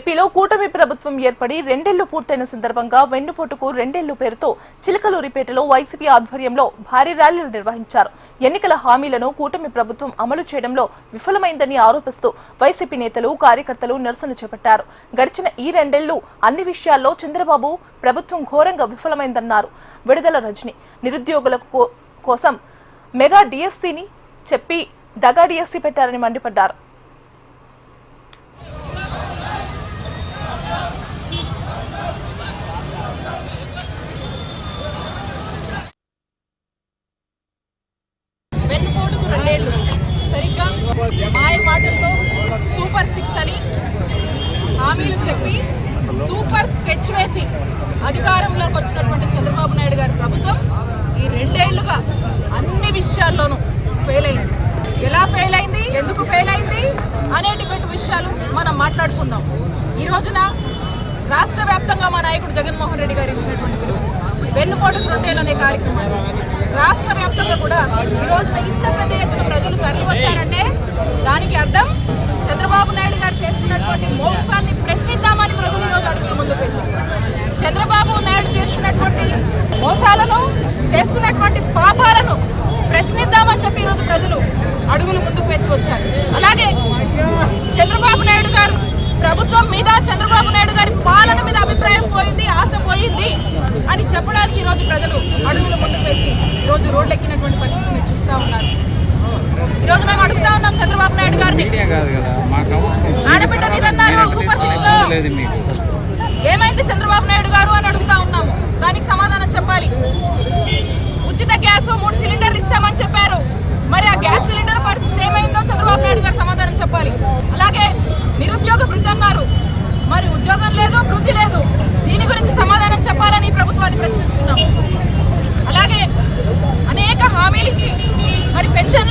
ఏపీలో కూటమి ప్రభుత్వం ఏర్పడి రెండేళ్లు పూర్తయిన సందర్భంగా వెన్నుపోటుకు రెండేళ్లు పేరుతో చిలకలూరిపేటలో వైసీపీ ఆధ్వర్యంలో భారీ ర్యాలీలు నిర్వహించారు. ఎన్నికల హామీలను కూటమి ప్రభుత్వం అమలు చేయడంలో విఫలమైందని ఆరోపిస్తూ వైసీపీ నేతలు, కార్యకర్తలు నిరసన చేపట్టారు. గడిచిన ఈ రెండేళ్లు అన్ని విషయాల్లో చంద్రబాబు ప్రభుత్వం ఘోరంగా విఫలమైందన్నారు. విడుదల రజని నిరుద్యోగుల కోసం మెగా డిఎస్సీని చెప్పి దగా డిఎస్సీ పెట్టారని మండిపడ్డారు. వెన్నుపోటుకు రెండేళ్లు సరిగ్గా మాయ మాటలతో సూపర్ 6 అని హామీలు చెప్పి సూపర్ స్కెచ్ వేసి అధికారంలోకి వచ్చినటువంటి చంద్రబాబు నాయుడు గారి ప్రభుత్వం ఈ రెండేళ్లుగా అన్ని విషయాల్లోనూ ఫెయిల్ అయింది. ఎలా ఫెయిల్ అయింది, ఎందుకు ఫెయిల్ అయింది అనేటువంటి విషయాలు మనం మాట్లాడుకుందాం. ఈ రోజున రాష్ట్ర వ్యాప్తంగా మా నాయకుడు జగన్మోహన్ రెడ్డి గారు ఇచ్చినటువంటి పిలుపు వెన్నుపోటుకు రెండేళ్ళు అనే కార్యక్రమాలు రాష్ట్ర వ్యాప్తంగా కూడా ఈ రోజున ఇంత పెద్ద ఎత్తున ప్రజలు తరలి వచ్చారంటే దానికి అర్థం చంద్రబాబు నాయుడు గారు చేస్తున్నటువంటి మోసాన్ని ప్రశ్నిద్దామని ప్రజలు ఈరోజు అడుగులు ముందుకు వేశారు. చంద్రబాబు నాయుడు చేస్తున్నటువంటి మోసాలను, చేస్తున్నటువంటి పాపాలను ప్రశ్నిద్దామని చెప్పి ఈరోజు ప్రజలు అడుగులు ముందుకు వేసి వచ్చారు. అలాగే చంద్రబాబు నాయుడు గారు ప్రభుత్వం మీద, చంద్రబాబు నాయుడు గారి పాలన మీద అభిప్రాయం పోయింది, ఆశ పోయింది అని చెప్పడానికి ఈరోజు ప్రజలు అడుగులు ముందుకు వేసి ఈరోజు రోడ్లెక్కినటువంటి పరిస్థితి మీరు చూస్తూ ఉన్నారు. ఈరోజు మేము అడుగుతా ఉన్నాం చంద్రబాబు నాయుడు గారిని, ఆడబిడ్డ మీదన్నారు సూపర్ 6 లో ఏమైంది చంద్రబాబు నాయుడు గారు అని అడుగుతా ఉన్నాము. దానికి సమాధానం చెప్పాలి. ఉచిత గ్యాస్ 3 సిలిండర్లు ఇస్తామని చెప్పారు. మరి ఆ గ్యాస్ సిలిండర్ పరిస్థితి ఏమైందో చంద్రబాబు నాయుడు గారు సమాధానం చెప్పాలి. అలాగే నిరుద్యోగ వృద్ధి అన్నారు, మరి ఉద్యోగం లేదు, వృద్ధి లేదు. దీని గురించి సమాధానం చెప్పాలని ప్రభుత్వాన్ని ప్రశ్నిస్తున్నాం. అలాగే అనేక హామీలు ఇచ్చి మరి పెన్షన్